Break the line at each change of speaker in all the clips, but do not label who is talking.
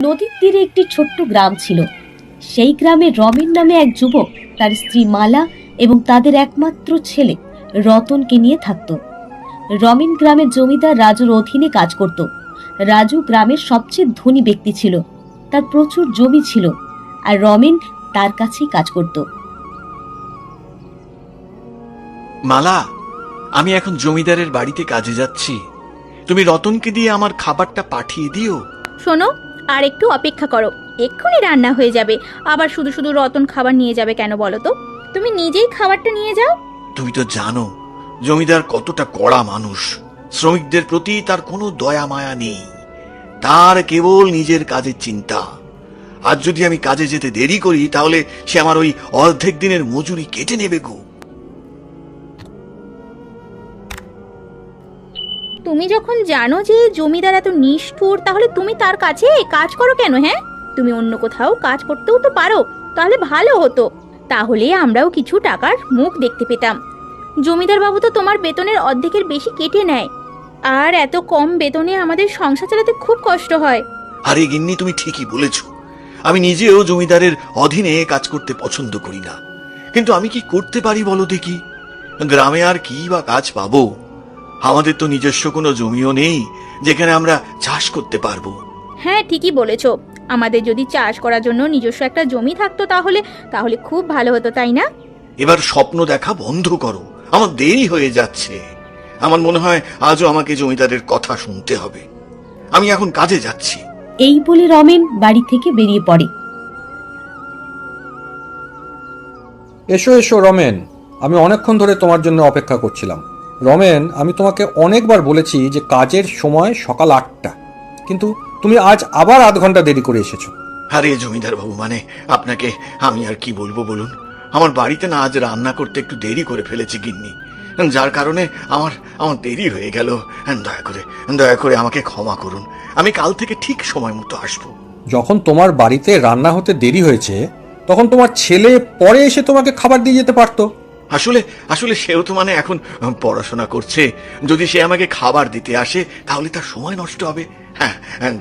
নদীর তীরে একটি ছোট্ট গ্রাম ছিল। সেই গ্রামে রমেন নামে এক যুবক তার স্ত্রী মালা এবং তাদের একমাত্র ছেলে রতনকে নিয়ে থাকত। রমেন গ্রামের জমিদার রাজুর অধীনে কাজ করত। রাজু গ্রামের সবচেয়ে ধনী ব্যক্তি ছিল, তার প্রচুর জমি ছিল, আর রমেন তার কাছেই কাজ করত।
মালা, আমি এখন জমিদারের বাড়িতে কাজে যাচ্ছি। তুমি রতনকে দিয়ে আমার খাবারটা পাঠিয়ে দিও।
শোনো, আর একটু অপেক্ষা করো, এক্ষুনি রান্না হয়ে যাবে। আবার শুধু শুধু রতন খাবার নিয়ে যাবে কেন বলো তো? তুমি নিজেই খাবারটা নিয়ে যাও।
তুমি তো জানো জমিদার কতটা কড়া মানুষ। শ্রমিকদের প্রতি তার কোনো দয়া মায়া নেই, তার কেবল নিজের কাজের চিন্তা। আজ যদি আমি কাজে যেতে দেরি করি তাহলে সে আমার ওই অর্ধেক দিনের মজুরি কেটে নেবে গো।
তুমি যখন জানো যে জমিদার এত নিষ্ঠুর, তাহলে তুমি তার কাছে কাজ করো কেন? হ্যাঁ, তুমি অন্য কোথাও কাজ করতেও তো পারো, তাহলে ভালো হতো। তাহলে আমরাও কিছু টাকার মুখ দেখতে পেতাম। জমিদার বাবু তো তোমার বেতনের অর্ধেকের বেশি কেটে নেয়, আর এত কম বেতনে আমাদের সংসার চালাতে খুব কষ্ট হয়।
আরে গিন্নি, তুমি ঠিকই বলেছ। আমি নিজেও জমিদারের অধীনে কাজ করতে পছন্দ করি না, কিন্তু আমি কি করতে পারি বলো দেখি? গ্রামে আর কি বা কাজ পাবো? আমাদের তো নিজস্ব কোনো জমিও নেই যেখানে আমরা চাষ করতে পারবো।
হ্যাঁ, ঠিকই বলেছ। আমাদের যদি চাষ করার জন্য নিজস্ব একটা জমি থাকতো তাহলে তাহলে খুব ভালো হতো, তাই না?
এবার স্বপ্ন দেখা বন্ধ করো, আমার দেরি হয়ে যাচ্ছে। আমার মনে হয় আজও আমাকে জমিদারের কথা শুনতে হবে। আমি এখন কাজে যাচ্ছি।
এই বলে রমেন বাড়ি থেকে বেরিয়ে পড়ে।
এসো এসো রমেন, আমি অনেকক্ষণ ধরে তোমার জন্য অপেক্ষা করছিলাম। রমেন, আমি তোমাকে অনেকবার বলেছি যে কাজের সময় সকাল 8টা, কিন্তু তুমি আজ আবার আধ ঘন্টা দেরি করে এসেছো।
আরে জমিদার বাবু, মানে আপনাকে আমি আর কি বলবো বলুন। আমার বাড়িতে না আজ রান্না করতে একটু দেরি করে ফেলেছি গিন্নি, যার কারণে আমার আমার দেরি হয়ে গেল। দয়া করে আমাকে ক্ষমা করুন। আমি কাল থেকে ঠিক সময় মতো আসবো।
যখন তোমার বাড়িতে রান্না হতে দেরি হয়েছে তখন তোমার ছেলে পরে এসে তোমাকে খাবার দিয়ে যেতে পারতো।
আসলে আসলে সেও তো মানে এখন পড়াশোনা করছে। যদি সে আমাকে খাবার দিতে আসে তাহলে তার সময় নষ্ট হবে। হ্যাঁ,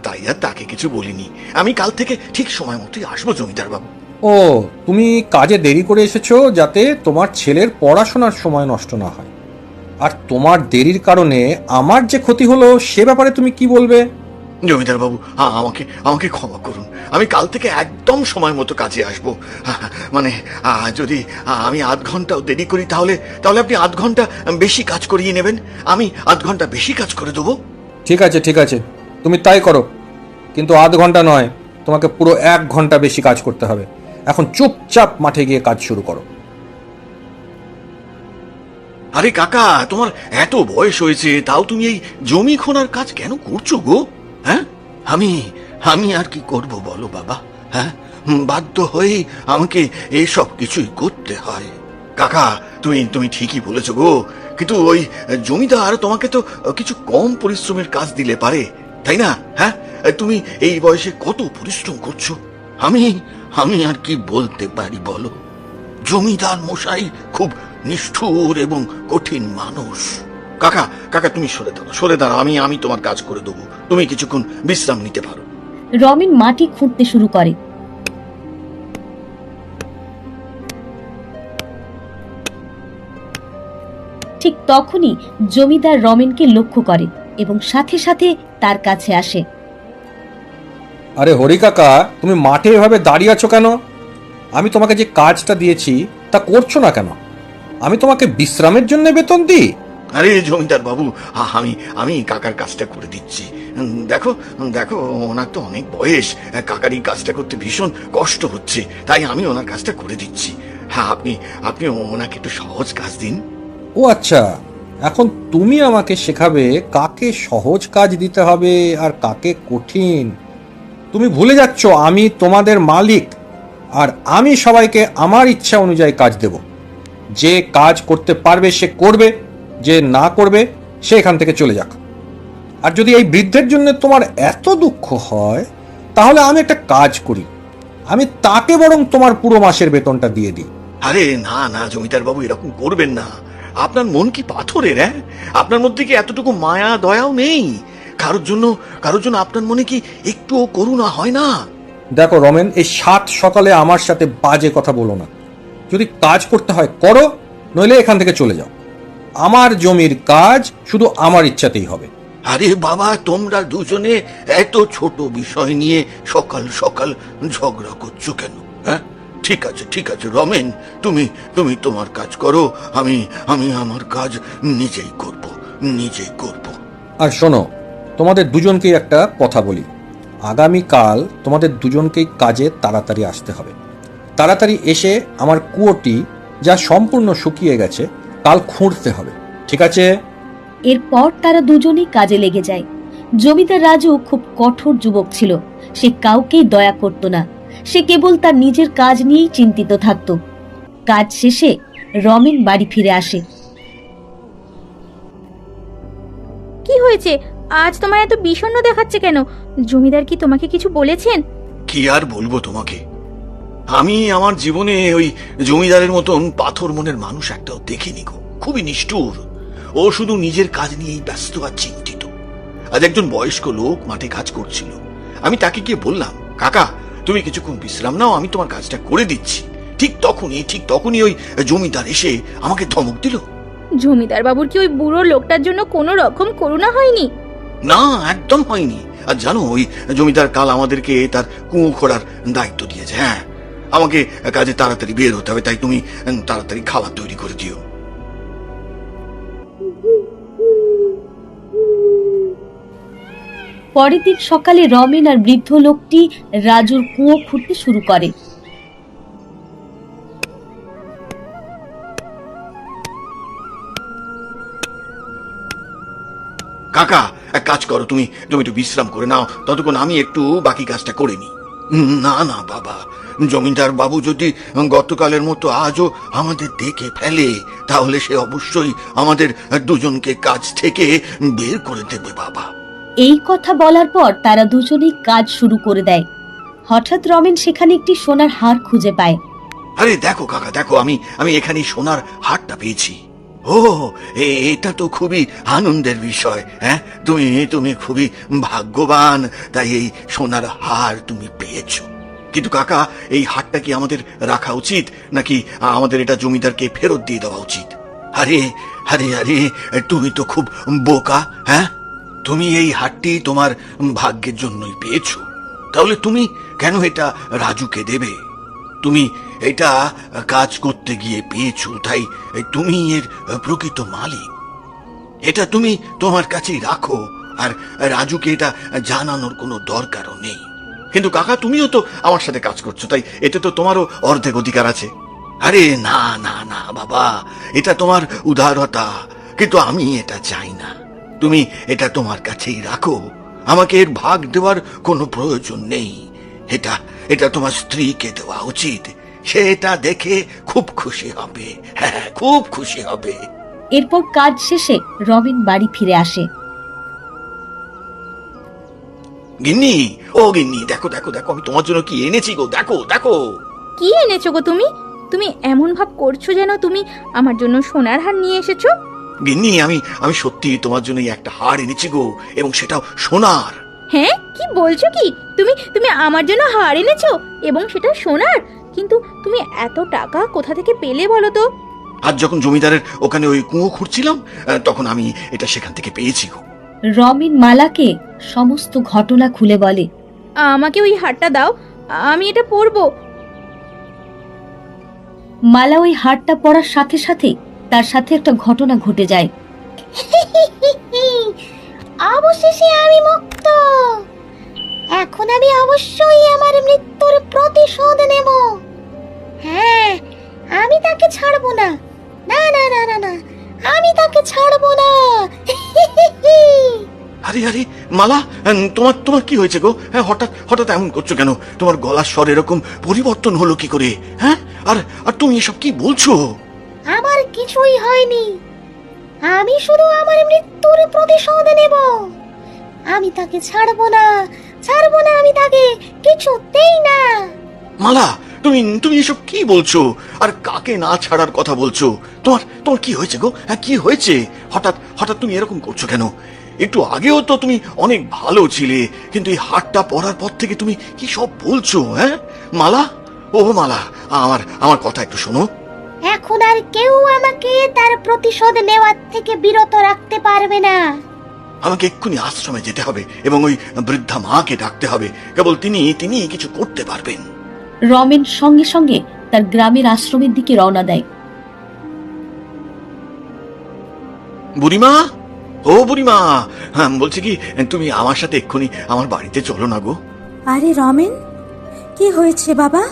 তাই আর তাকে কিছু বলিনি। আমি কাল থেকে ঠিক সময় মতোই আসবো জমিদার বাবু।
ও, তুমি কাজে দেরি করে এসেছো যাতে তোমার ছেলের পড়াশোনার সময় নষ্ট না হয়। আর তোমার দেরির কারণে আমার যে ক্ষতি হলো সে ব্যাপারে তুমি কি বলবে?
জমিদার বাবু, আমাকে আমাকে ক্ষমা করুন। আমি কাল থেকে একদম সময় মতো কাজে আসবো। মানে যদি আমি আধ ঘন্টাও দেরি করি তাহলে তাহলে আপনি আধ ঘন্টা বেশি কাজ করিয়ে নেবেন। আমি আধ ঘন্টা বেশি কাজ করে দেবো।
ঠিক আছে ঠিক আছে, তুমি তাই করো, কিন্তু আধ ঘন্টা নয়, তোমাকে পুরো 1 ঘন্টা বেশি কাজ করতে হবে। এখন চুপচাপ মাঠে গিয়ে কাজ শুরু করো।
আরে কাকা, তোমার এত বয়স হয়েছে তাও তুমি এই জমি খোঁড়ার কাজ কেন করছো গো? হ্যাঁ, আমি আমি আর কি করব বলো বাবা? হ্যাঁ, বাধ্য হয়েই আমাকে এসব কিছুই করতে হয়। কাকা, তুমি ঠিকই বলেছো গো, কিন্তু ওই জমিদার তোমাকে তো কিছু কম পরিশ্রমের কাজ দিলে পারে, তাই না? হ্যাঁ, তুমি এই বয়সে কত পরিশ্রম করছো। আমি আমি আর কি বলতে পারি বলো? জমিদার মশাই খুব নিষ্ঠুর এবং কঠিন মানুষ। কাকা কাকা, তুমি সরে দাঁড়াও। আমি তোমার কাজ করে দেবো, তুমি কিছুক্ষণ বিশ্রাম নিতে পারো।
রমেন মাটি খুঁড়তে শুরু করে। ঠিক তখনই জমিদার রমেনকে লক্ষ্য করে এবং সাথে সাথে তার কাছে আসে।
আরে হরি কাকা, তুমি মাঠে এভাবে দাঁড়িয়ে আছো কেন? আমি তোমাকে যে কাজটা দিয়েছি তা করছো না কেন? আমি তোমাকে বিশ্রামের জন্য বেতন দিই?
আরে জমিদার বাবু, আমি আমি কাকার কাজটা করে দিচ্ছি। দেখো দেখো, ওনার তো অনেক বয়স, কাকার এই কাজটা করতে ভীষণ কষ্ট হচ্ছে, তাই আমি ওনার কাজটা করে দিচ্ছি। হ্যাঁ, আপনি আপনি ওনাকে একটু সহজ কাজ দিন।
ও আচ্ছা, এখন তুমি আমাকে শেখাবে কাকে সহজ কাজ দিতে হবে আর কাকে কঠিন। তুমি ভুলে যাচ্ছ আমি তোমাদের মালিক, আর আমি সবাইকে আমার ইচ্ছা অনুযায়ী কাজ দেব। যে কাজ করতে পারবে সে করবে, যে না করবে সে এখান থেকে চলে যাক। আর যদি এই বৃদ্ধের জন্য তোমার এত দুঃখ হয় তাহলে আমি একটা কাজ করি, আমি তাকে বরং তোমার পুরো মাসের বেতনটা দিয়ে দিই।
আরে না না জমিদার বাবু, এরকম করবেন না। আপনার মন কি পাথরের? হ্যাঁ, আপনার মধ্যে কি এতটুকু মায়া দয়াও নেই? কারোর জন্য আপনার মনে কি একটুও করুণা হয় না?
দেখো রমেন, এই 7 সকালে আমার সাথে বাজে কথা বলো না। যদি কাজ করতে হয় করো, নইলে এখান থেকে চলে যাও। আমার জমির কাজ শুধু আমার ইচ্ছাতেই হবে।
আরে বাবা, তোমরা দুজনে এত ছোট বিষয় নিয়ে সকাল সকাল ঝগড়া করছো কেন? হ্যাঁ, ঠিক আছে রমেন, তুমি তোমার কাজ করো, আমি আমার কাজ নিজেই করব।
আর শোনো, তোমাদের দুজনকেই একটা কথা বলি। আগামীকাল তোমাদের দুজনকেই কাজে তাড়াতাড়ি আসতে হবে। তাড়াতাড়ি এসে আমার কুয়োটি যা সম্পূর্ণ শুকিয়ে গেছে কাল খুঁড়তে হবে, ঠিক আছে?
এরপর তারা দুজনেই কাজে লেগে যায়। জমিদার রাজু খুব কঠোর যুবক ছিল। সে কাউকেই দয়া করত না। সে কেবল তার নিজের কাজ নিয়েই চিন্তিত থাকত। কাজ শেষে রমেন বাড়ি ফিরে আসে।
কি হয়েছে? আজ তোমার এত বিষণ্ণ দেখাচ্ছে কেন? জমিদার কি তোমাকে কিছু বলেছেন?
কি আর বলবো তোমাকে, আমি আমার জীবনে ওই জমিদারের মতন পাথর মনের মানুষ একটাও দেখিনি গো। খুবই নিষ্ঠুর। ও শুধু নিজের কাজ নিয়েই ব্যস্ত আর চিন্তিত। আজ একজন বয়স্ক লোক মাঠে কাজ করছিল। আমি তাকে গিয়ে বললাম, কাকা তুমি কিছুক্ষণ বিশ্রাম নাও, আমি তোমার কাজটা করে দিচ্ছি। ঠিক তখনই ওই জমিদার এসে আমাকে ধমক দিল।
জমিদার বাবুর কি ওই বুড়ো লোকটার জন্য কোনো রকম করুণা হয়নি?
না, একদম হয়নি। আর জানো, ওই জমিদার কাল আমাদেরকে তার কুয়ো খোঁড়ার দায়িত্ব দিয়েছে। হ্যাঁ, আমাকে কাজে তাড়াতাড়ি বের হতে হবে, তাই তুমি তাড়াতাড়ি খাবার তৈরি করে দিও।
পরের দিন সকালে রমেন আর বৃদ্ধ লোকটি রাজুর কুয়ো খুঁড়তে শুরু করে।
কাকা, এক কাজ করো, তুমি একটু বিশ্রাম করে নাও, ততক্ষণ আমি একটু বাকি কাজটা করে নিই। না বাবা, জমিদার বাবু যদি গতকালের মতো আজও আমাদের দেখে ফেলে, তাহলে সে অবশ্যই আমাদের দুজনকে কাজ থেকে বের করে দেবে বাবা।
এই কথা বলার পর তারা দুজনেই কাজ শুরু করে দেয়। হঠাৎ রমেন সেখানে একটি সোনার হার খুঁজে পায়।
আরে দেখো কাকা, দেখো, আমি এখানে সোনার হারটা পেয়েছি। ও, এটা তো খুবই আনন্দের বিষয়। হ্যাঁ, তুমি খুবই ভাগ্যবান, তাই এই সোনার হার তুমি পেয়েছো। কিন্তু কাকা, এই হারটা কি আমাদের রাখা উচিত, নাকি আমাদের এটা জমিদারকে ফেরত দিয়ে দেওয়া উচিত? আরে আরে আরে তুমি তো খুব বোকা। হ্যাঁ, তুমি এই হারটি তোমার ভাগ্যের জন্যই পেয়েছো, তাহলে তুমি কেন এটা রাজুকে দেবে? তুমি এটা কাজ করতে গিয়ে পেয়েছো, তাই তুমি এর প্রকৃত মালিক। এটা তুমি তোমার কাছেই রাখো, আর রাজুকে এটা জানানোর কোনো দরকারও নেই। কিন্তু কাকা, তুমিও তো আমার সাথে কাজ করছো, তাই এতে তো তোমারও অর্ধেক অধিকার আছে। আরে না না না বাবা, এটা তোমার উদারতা, কিন্তু আমি এটা চাই না। তুমি এটা তোমার কাছেই রাখো, আমাকে এর ভাগ দেওয়ার কোনো প্রয়োজন নেই। এটা তোমার স্ত্রীকে দেওয়া উচিত, সেটা দেখে খুব খুশি হবে। হ্যাঁ, খুব খুশি হবে।
এরপর কাজ শেষে রমেন বাড়ি ফিরে আসে।
গিন্নি, ও গিন্নি, দেখো দেখো দেখো, আমি তোমার জন্য কি এনেছি গো, দেখো দেখো।
কি এনেছো গো তুমি? তুমি এমন ভাব করছো যেন তুমি আমার জন্য সোনার হার নিয়ে এসেছো।
গিন্নি, আমি সত্যি তোমার জন্য একটা হার এনেছি গো, এবং সেটাও সোনার।
হ্যাঁ, কি বলছো কি? তুমি আমার জন্য হার এনেছো, এবং সেটা সোনার? কিন্তু তুমি এত টাকা কোথা থেকে পেলে বলো তো?
আজ যখন জমিদারের ওখানে ওই কুয়ো খুঁড়ছিলাম, তখন আমি এটা সেখান থেকে পেয়েছি গো।
রমেন মালাকে সমস্ত ঘটনা খুলে বলে।
আমাকে ওই হারটা দাও, আমি এটা পরবো।
মালা ওই হারটা পরার সাথে সাথে তার সাথে একটা ঘটনা ঘটে যায়।
অবশেষে আমি মুক্ত। এখন আমি অবশ্যই আমার মৃত্যুর প্রতিশোধ নেব। হ্যাঁ, আমি তাকে ছাড়বো না। না না না না না, আমি তাকে ছাড়বো না।
আরে আরে মালা, তোমার কি হয়েছে গো? হ্যাঁ, হঠাৎ এমন করছো কেন? তোমার গলার স্বর এরকম পরিবর্তন হলো কি করে? হ্যাঁ, আর তুমি এসব কি বলছো?
আমার কিছুই হয়নি। আমি শুধু আমার মৃত্যুর প্রতিশোধ নেব। আমি তাকে ছাড়বো না, আমি তাকে কিছুতেই না।
মালা, তুমি এসব কি বলছো? আর কাকে না ছাড়ার কথা বলছো? তোমার কি হয়েছে গো? হ্যাঁ, কি হয়েছে? হঠাৎ তুমি এরকম করছো কেন? একটু আগেও তো তুমি অনেক ভালো ছিলে, কিন্তু এই হারটা পরার পর থেকে তুমি কি সব বলছো? হ্যাঁ মালা, ও মালা, আমার আমার কথা একটু শোনো।
এখন আর কেউ আমাকে তার প্রতিশোধ নেওয়ার থেকে বিরত রাখতে পারবে না।
আমাকে এক্ষুনি আশ্রমে যেতে হবে এবং ওই বৃদ্ধা মাকে ডাকতে হবে। কেবল তিনি কিছু করতে পারবেন।
রমেন সঙ্গে সঙ্গে তার গ্রামের আশ্রমের দিকে রওনা দেয়।
বুড়িমা, ও বুড়িমা, হ্যাঁ বলছি কি, তুমি আমার সাথে এক্ষুনি আমার বাড়িতে চলো না গো।
আরে রমেন, কি হয়েছে বাবা?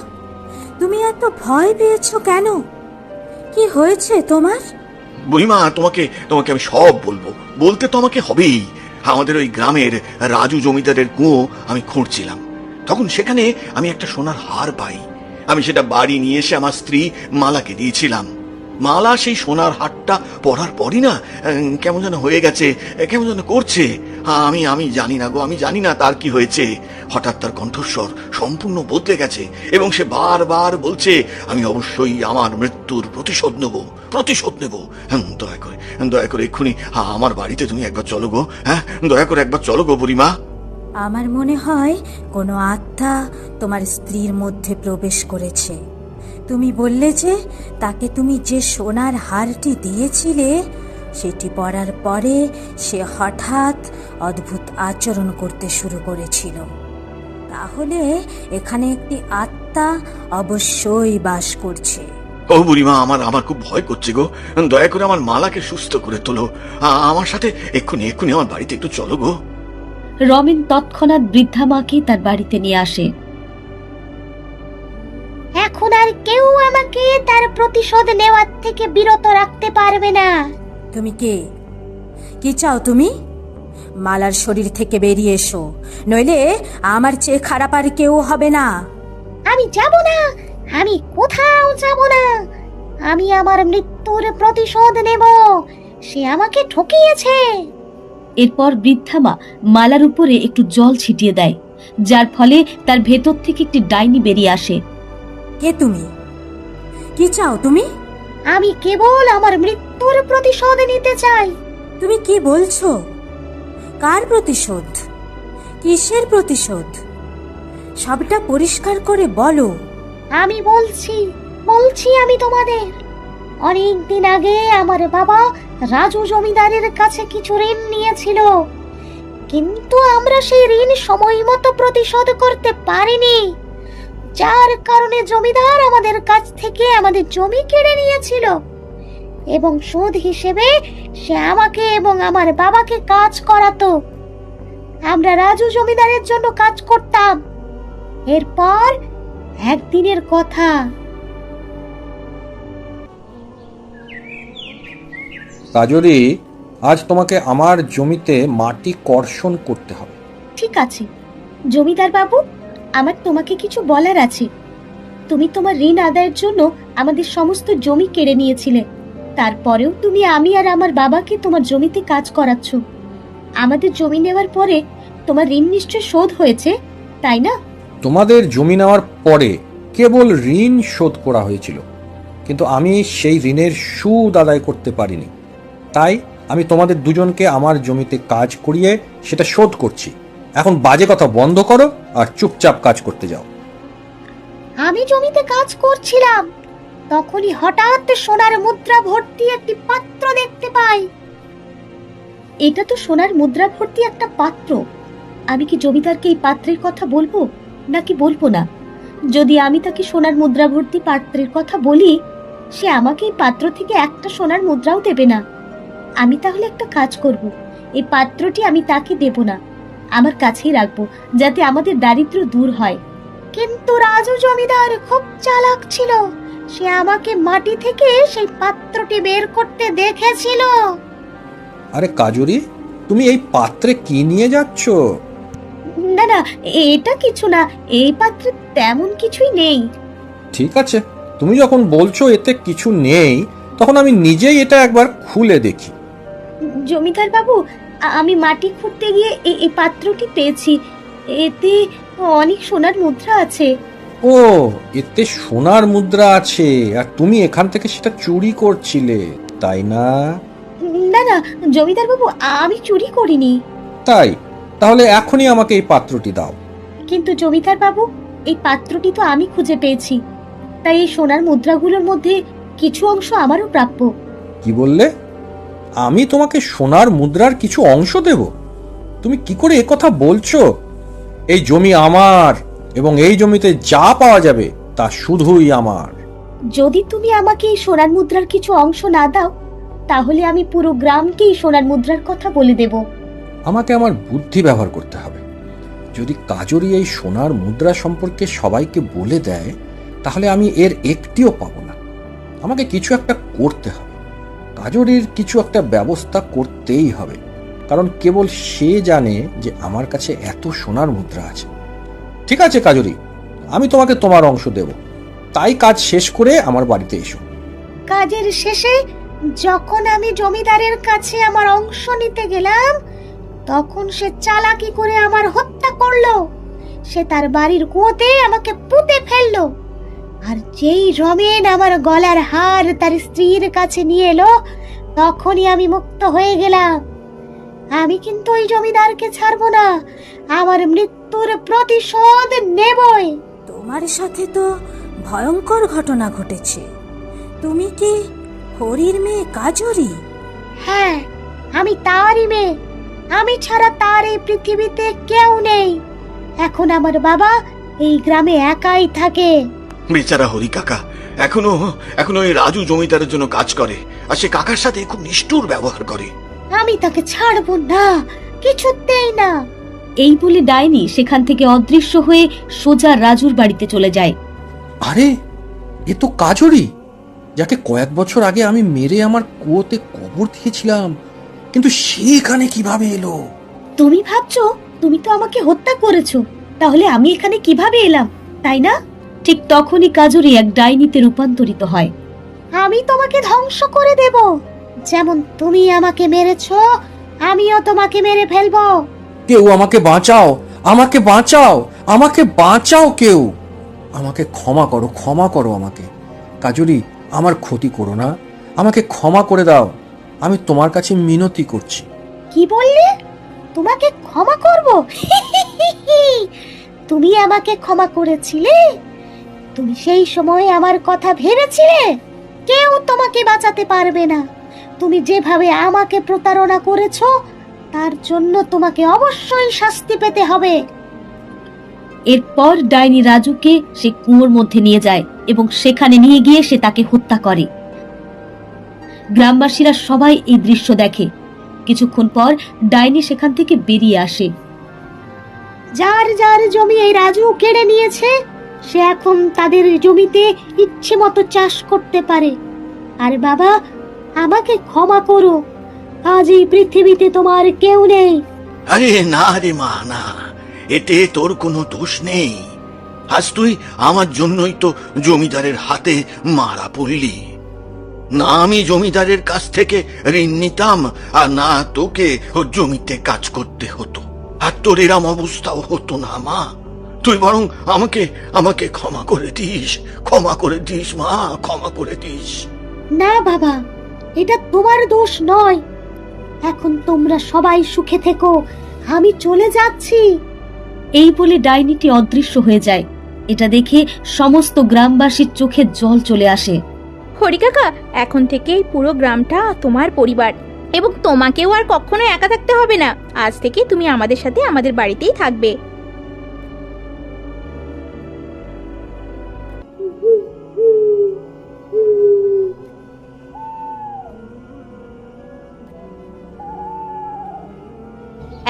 তুমি এত ভয় পেয়েছো কেন? কি হয়েছে তোমার?
বুড়িমা, তোমাকে আমি সব বলবো, বলতে তো আমাকে হবেই। আমাদের ওই গ্রামের রাজু জমিদারের কুয়ো আমি খুঁড়ছিলাম, তখন সেখানে আমি একটা সোনার হার পাই। আমি সেটা বাড়ি নিয়ে এসে আমার স্ত্রী মালাকে দিয়েছিলাম। মালা সেই সোনার হারটা পরার পরই না কেমন যেন হয়ে গেছে, কেমন যেন করছে। আমি জানি না গো, আমি জানি না তার কি হয়েছে। হঠাৎ তার কণ্ঠস্বর সম্পূর্ণ বদলে গেছে এবং সে বারবার বলছে, আমি অবশ্যই আমার মৃত্যুর প্রতিশোধ নেব। দয়া করে এক্ষুনি আমার বাড়িতে তুমি একবার চলো গো। হ্যাঁ, দয়া করে একবার চলো গো বুড়িমা।
আমার মনে হয় কোনো আত্মা তোমার স্ত্রীর মধ্যে প্রবেশ করেছে। তুমি বললে যে তাকে তুমি যে সোনার হারটি দিয়েছিলে সেটি পরার পরে সে হঠাৎ অদ্ভুত আচরণ করতে শুরু করেছিল। তাহলে এখানে একটি আত্মা অবশ্যই বাস করছে।
ও বুড়িমা, আমার খুব ভয় করছে গো। দয়া করে আমার মালাকে সুস্থ করে তোলো। আমার সাথে এক্ষুনি আমার বাড়িতে একটু চলো গো।
রমেন তৎক্ষণাৎ বৃদ্ধা মাকে তার বাড়িতে নিয়ে আসে।
এখন আর কেউ আমাকে তার প্রতিশোধ নেওয়ার থেকে বিরত রাখতে পারবে না।
তুমি কে? কি চাও তুমি? মালার শরীর থেকে বেরিয়ে এসো, নইলে আমার চেয়ে খারাপ আর কেউ হবে না।
আমি যাব না, আমি কোথাও যাব না। আমি আমার মৃত্যুর প্রতিশোধ নেব। সে আমাকে ঠকিয়েছে।
এরপর বৃদ্ধা মা মালার উপরে একটু জল ছিটিয়ে দেয়, যার ফলে তার ভেতর থেকে একটি ডাইনি বেরিয়ে আসে।
কে তুমি? কি চাও তুমি?
আমি কেবল আমার মৃত্যুর প্রতিশোধ নিতে চাই।
তুমি কি বলছো? কার প্রতিশোধ? কিসের প্রতিশোধ? সবটা পরিষ্কার করে বলো।
আমি বলছি আমি তোমাদের। অনেক দিন আগে আমার বাবা রাজু জমিদারের কাছে কিছু ঋণ নিয়েছিল, কিন্তু আমরা সেই ঋণ সময় মতো পরিশোধ করতে পারিনি, যার কারণে জমিদার আমাদের কাছ থেকে আমাদের জমি কেড়ে নিয়েছিল এবং সুদ হিসেবে সে আমাকে এবং আমার বাবাকে কাজ করাতো। আমরা রাজু জমিদারের জন্য কাজ করতাম। এরপর একদিনের কথা,
কাজরি, আজ তোমাকে আমার জমিতে মাটি কর্ষণ করতে হবে।
ঠিক আছে জমিদার বাবু, আমার তোমাকে কিছু বলার আছে। তুমি তোমার ঋণ আদায়ের জন্য আমাদের সমস্ত জমি কেড়ে নিয়েছিলে, তারপরেও তুমি আমি আর আমার বাবাকে তোমার জমিতে কাজ করাচ্ছ। আমাদের জমি নেওয়ার পরে তোমার ঋণ নিশ্চয় শোধ হয়েছে, তাই না?
তোমাদের জমি নেওয়ার পরে কেবল ঋণ শোধ করা হয়েছিল, কিন্তু আমি সেই ঋণের সুদ আদায় করতে পারিনি। তাই আমি তোমাদের দুজনকে আমার জমিতে কাজ করিয়ে সেটা শোধ করছি। এখন বাজে কথা বন্ধ করো আর চুপচাপ কাজ করতে যাও।
আমি জমিতে কাজ করছিলাম, তখনই হঠাৎ সোনার মুদ্রা ভর্তি একটি পাত্র দেখতে পাই।
এটা তো সোনার মুদ্রা ভর্তি একটা পাত্র। আমি কি জমিদারকে এই পাত্রের কথা বলবো নাকি বলবো না? যদি আমি তাকে সোনার মুদ্রা ভর্তি পাত্রের কথা বলি, সে আমাকে এই পাত্র থেকে একটা সোনার মুদ্রাও দেবে না। আমি তাহলে একটা কাজ করব, এই পাত্রটি আমি তাকে দেব না, আমার কাছেই রাখবো, যাতে আমাদের দারিদ্র্য দূর হয়।
কিন্তু রাজু জমিদার খুব চালাক ছিল, সে আমাকে মাটি থেকে সেই পাত্রটি বের করতে দেখেছিল।
আরে কাজরি, তুমি এই পাত্রে কি নিয়ে যাচ্ছ?
না না, এটা কিছু না, এই পাত্রে তেমন কিছুই নেই।
ঠিক আছে, তুমি যখন বলছো এতে কিছু নেই, তখন আমি নিজেই এটা একবার খুলে দেখি।
জমিদার বাবু, আমি মাটি খুঁড়তে গিয়ে এই পাত্রটি পেয়েছি। এতে অনেক সোনার মুদ্রা আছে।
ও, এতে সোনার মুদ্রা আছে আর তুমি এখান থেকে সেটা চুরি করছিলে, তাই না?
না
না জমিদার বাবু, আমি চুরি করিনি।
তাই? তাহলে এখনই আমাকে এই পাত্রটি দাও।
কিন্তু জমিদার বাবু, এই পাত্রটি তো আমি খুঁজে পেয়েছি, তাই এই সোনার মুদ্রাগুলোর মধ্যে কিছু অংশ আমারও প্রাপ্য।
কি বললে? আমি তোমাকে সোনার মুদ্রার কিছু অংশ দেব? তুমি কি করে একথা বলছো? এই জমি আমার, এবং এই জমিতে যা পাওয়া যাবে তা শুধুই আমার।
যদি তুমি আমাকে এই সোনার মুদ্রার কিছু অংশ না দাও, তাহলে আমি পুরো গ্রামকে এই সোনার মুদ্রার কথা বলে দেব।
আমাকে আমার বুদ্ধি ব্যবহার করতে হবে। যদি কাজরি এই সোনার মুদ্রা সম্পর্কে সবাইকে বলে দেয়, তাহলে আমি এর একটিও পাবো না। আমাকে কিছু একটা করতে হবে। কাজরির কিছু একটা ব্যবস্থা করতেই হবে, কারণ কেবল সে জানে যে আমার কাছে এত সোনার মুদ্রা আছে। ঠিক আছে কাজরি, আমি তোমাকে তোমার অংশ দেব। তাই কাজ শেষ করে আমার বাড়িতে এসো।
কাজের শেষে যখন আমি জমিদারের কাছে আমার অংশ নিতে গেলাম, তখন সে চালাকি করে আমার হত্যা করলো। সে তার বাড়ির কুয়োতে আমাকে পুঁতে ফেললো। আর যেই রমেন আমার গলার হার তার স্ত্রীর কাছে নিয়ে এলো, তখনই আমি মুক্ত হয়ে গেলাম। আমি কিন্তু ওই জমিদারকে ছাড়বো না, আমার মৃত্যুর প্রতিশোধ নেবই।
তোমার সাথে তো ভয়ঙ্কর ঘটনা ঘটেছে। তুমি কি হরির মেয়ে কাজরি?
হ্যাঁ, আমি তারই মেয়ে। আমি ছাড়া তার এই পৃথিবীতে কেউ নেই। এখন আমার বাবা এই গ্রামে একাই থাকে।
বেচারা হরি কাকা এখনো এখনো ওই রাজু জমিদারের জন্য কাজ করে, আর সে কাকার সাথে খুব নিষ্ঠুর ব্যবহার করে।
আমি তাকে ছাড়বো না, কিছুতেই না।
এই বলে ডাইনি সেখান থেকে অদৃশ্য হয়ে সোজা রাজুর বাড়িতে চলে যায়।
আরে, এ তো কাজরি, যাকে কয়েক বছর আগে আমি মেরে আমার কুয়োতে কবর দিয়েছিলাম। কিন্তু সে এখানে কিভাবে এলো?
তুমি ভাবছো তুমি তো আমাকে হত্যা করেছো, তাহলে আমি এখানে কিভাবে এলাম, তাই না? ঠিক তখনই কাজরি এক ডাইনিতে রূপান্তরিত হয়।
আমি তোমাকে ধ্বংস করে দেব। যেমন তুমি আমাকে মেরেছো, আমিও তোমাকে মেরে ফেলবো।
কেউ আমাকে বাঁচাও, আমাকে বাঁচাও, আমাকে বাঁচাও কেউ। আমাকে ক্ষমা করো, ক্ষমা করো আমাকে। কাজরি, আমার ক্ষতি করো না, আমাকে ক্ষমা করে দাও। আমি তোমার কাছে মিনতি করছি।
কি বললে? তোমাকে ক্ষমা করব? তুমি আমাকে ক্ষমা করেছিলে? তুমি সেই সময় আমার কথা ভেবেছিলে? কেউ তোমাকে বাঁচাতে পারবে না। তুমি যেভাবে আমাকে প্রতারণা করেছো, তার জন্য তোমাকে অবশ্যই শাস্তি পেতে হবে।
এরপর ডাইনি রাজুকে সে কুয়োর মধ্যে নিয়ে যায় এবং সেখানে নিয়ে গিয়ে সে তাকে হত্যা করে। গ্রামবাসীরা সবাই এই দৃশ্য দেখে। কিছুক্ষণ পর ডাইনি সেখান থেকে বেরিয়ে আসে।
যার যার জমি এই রাজু কেড়ে নিয়েছে, সে এখন তাদের জমিতে ইচ্ছে মতো চাষ করতে পারে। আর বাবা, আমাকে ক্ষমা করো। আজ এই পৃথিবীতে তোমার কেউ নেই।
আরে না রে মা, না, এতে তোর কোনো দোষ নেই। আজ তুই আমার জন্যই তো জমিদারের হাতে মারা পড়লি। না আমি জমিদারের কাছ থেকে ঋণ নিতাম, আর না তোকে ও জমিতে কাজ করতে হতো, আর তোর এরম অবস্থাও হতো না মা। তুই বরং আমাকে আমাকে ক্ষমা করে দিস, ক্ষমা করে দিস মা, ক্ষমা করে দিস।
না বাবা, এটা তোমার দোষ নয়। এখন তোমরা সবাই সুখে থেকো, আমি চলে যাচ্ছি।
এই বলে ডাইনিটি অদৃশ্য হয়ে যায়। এটা দেখে সমস্ত গ্রামবাসীর চোখে জল চলে আসে।
হরি কাকা, এখন থেকে এই পুরো গ্রামটা তোমার পরিবার, এবং তোমাকেও আর কখনো একা থাকতে হবে না। আজ থেকে তুমি আমাদের সাথে আমাদের বাড়িতেই থাকবে।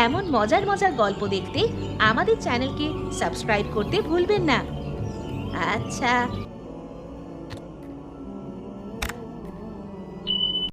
এমন মজার মজার গল্প দেখতে আমাদের চ্যানেলকে সাবস্ক্রাইব করতে ভুলবেন না। আচ্ছা।